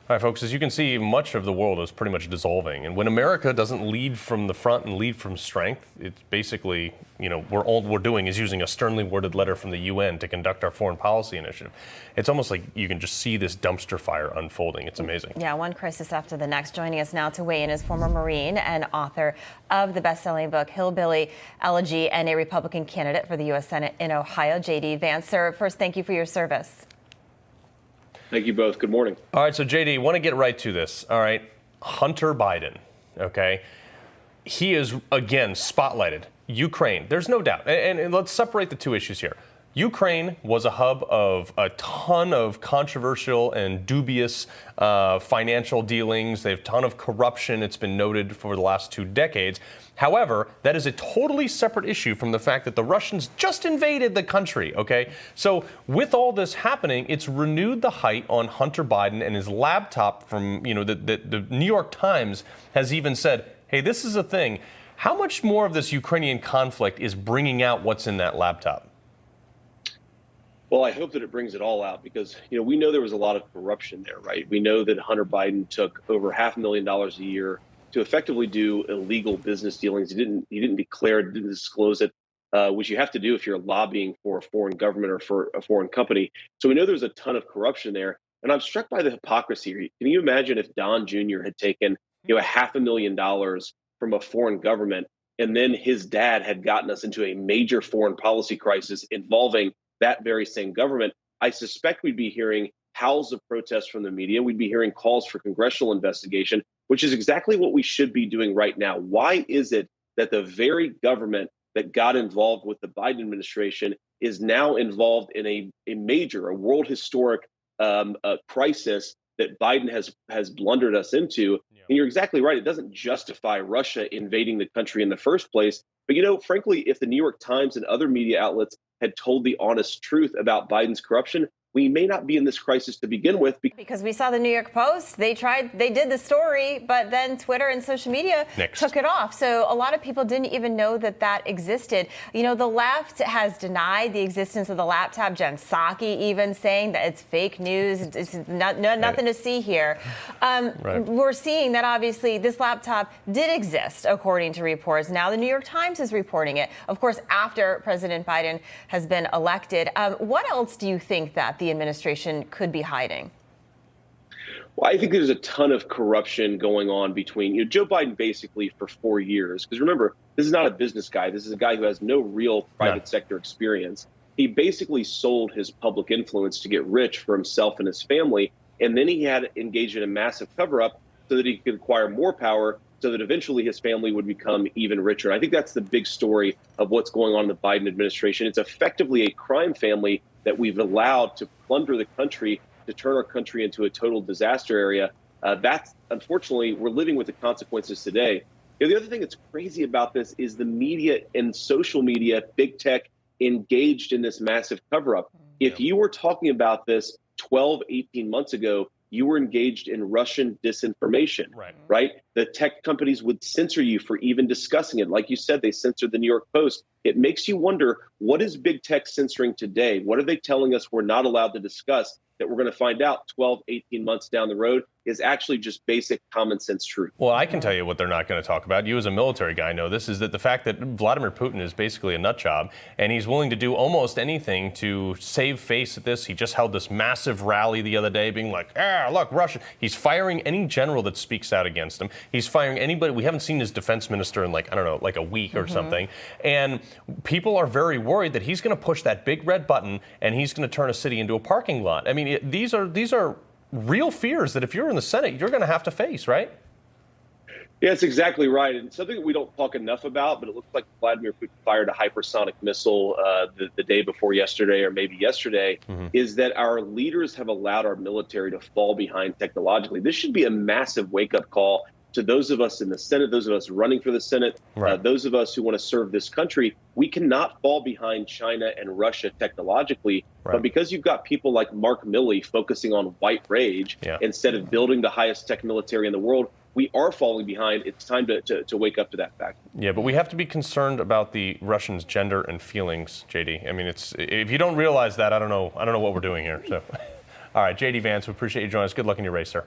All right, folks, as you can see, much of the world is pretty much dissolving. And when America doesn't lead from the front and lead from strength, it's basically, all we're doing is using a sternly worded letter from the UN to conduct our foreign policy initiative. It's almost like you can just see this dumpster fire unfolding. It's amazing. Yeah, one crisis after the next. Joining us now to weigh in is former Marine and author of the best-selling book, Hillbilly Elegy, and a Republican candidate for the U.S. Senate in Ohio, JD Vance. Sir, first, thank you for your service. Thank you both. Good morning. All right, so JD, want to get right to this. All right, Hunter Biden, okay? He is, again, spotlighted. Ukraine, there's no doubt. And let's separate the two issues here. Ukraine was a hub of a ton of controversial and dubious financial dealings. They have a ton of corruption. It's been noted for the last 2 decades. However, that is a totally separate issue from the fact that the Russians just invaded the country, okay? So with all this happening, it's renewed the height on Hunter Biden and his laptop from, the New York Times has even said, hey, this is a thing. How much more of this Ukrainian conflict is bringing out what's in that laptop? Well, I hope that it brings it all out because, we know there was a lot of corruption there, right? We know that Hunter Biden took over $500,000 a year to effectively do illegal business dealings. He didn't declare it, didn't disclose it, which you have to do if you're lobbying for a foreign government or for a foreign company. So we know there's a ton of corruption there. And I'm struck by the hypocrisy here. Can you imagine if Don Jr. had taken, $500,000 from a foreign government, and then his dad had gotten us into a major foreign policy crisis involving that very same government? I suspect we'd be hearing howls of protest from the media. We'd be hearing calls for congressional investigation, which is exactly what we should be doing right now. Why is it that the very government that got involved with the Biden administration is now involved in a world historic crisis that Biden has blundered us into? Yeah. And you're exactly right. It doesn't justify Russia invading the country in the first place. But, frankly, if the New York Times and other media outlets had told the honest truth about Biden's corruption, we may not be in this crisis to begin with. Because we saw the New York Post, they did the story, but then Twitter and social media took it off. So a lot of people didn't even know that existed. The left has denied the existence of the laptop. Jen Psaki even saying that it's fake news. It's nothing to see here. We're seeing that obviously this laptop did exist, according to reports. Now the New York Times is reporting it, of course, after President Biden has been elected. What else do you think that the administration could be hiding? Well, I think there's a ton of corruption going on between Joe Biden basically for 4 years. Because remember, this is not a business guy. This is a guy who has no real private sector experience. He basically sold his public influence to get rich for himself and his family. And then he had engaged in a massive cover up so that he could acquire more power so that eventually his family would become even richer. I think that's the big story of what's going on in the Biden administration. It's effectively a crime family that we've allowed to plunder the country, to turn our country into a total disaster area. That's, unfortunately, we're living with the consequences today. The other thing that's crazy about this is the media and social media, big tech, engaged in this massive cover-up. If you were talking about this 12, 18 months ago, you were engaged in Russian disinformation, right? The tech companies would censor you for even discussing it. Like you said, they censored the New York Post. It makes you wonder, what is big tech censoring today? What are they telling us we're not allowed to discuss that we're going to find out 12, 18 months down the road is actually just basic common sense truth? Well, I can tell you what they're not going to talk about. You as a military guy know this, is that the fact that Vladimir Putin is basically a nut job and he's willing to do almost anything to save face at this. He just held this massive rally the other day being like, look, Russia. He's firing any general that speaks out against him. He's firing anybody. We haven't seen his defense minister in like a week or something. And people are very worried that he's going to push that big red button and he's going to turn a city into a parking lot. I mean, these are real fears that if you're in the Senate, you're going to have to face, right? Yeah, that's exactly right. And something that we don't talk enough about, but it looks like Vladimir Putin fired a hypersonic missile the day before yesterday, or maybe yesterday, is that our leaders have allowed our military to fall behind technologically. This should be a massive wake-up call to those of us in the Senate, those of us running for the Senate, those of us who want to serve this country. We cannot fall behind China and Russia technologically. But because you've got people like Mark Milley focusing on white rage instead of building the highest tech military in the world, we are falling behind. It's time to wake up to that fact. Yeah, but we have to be concerned about the Russians' gender and feelings, JD. I mean, if you don't realize that, I don't know what we're doing here. So, all right, JD Vance, we appreciate you joining us. Good luck in your race, sir.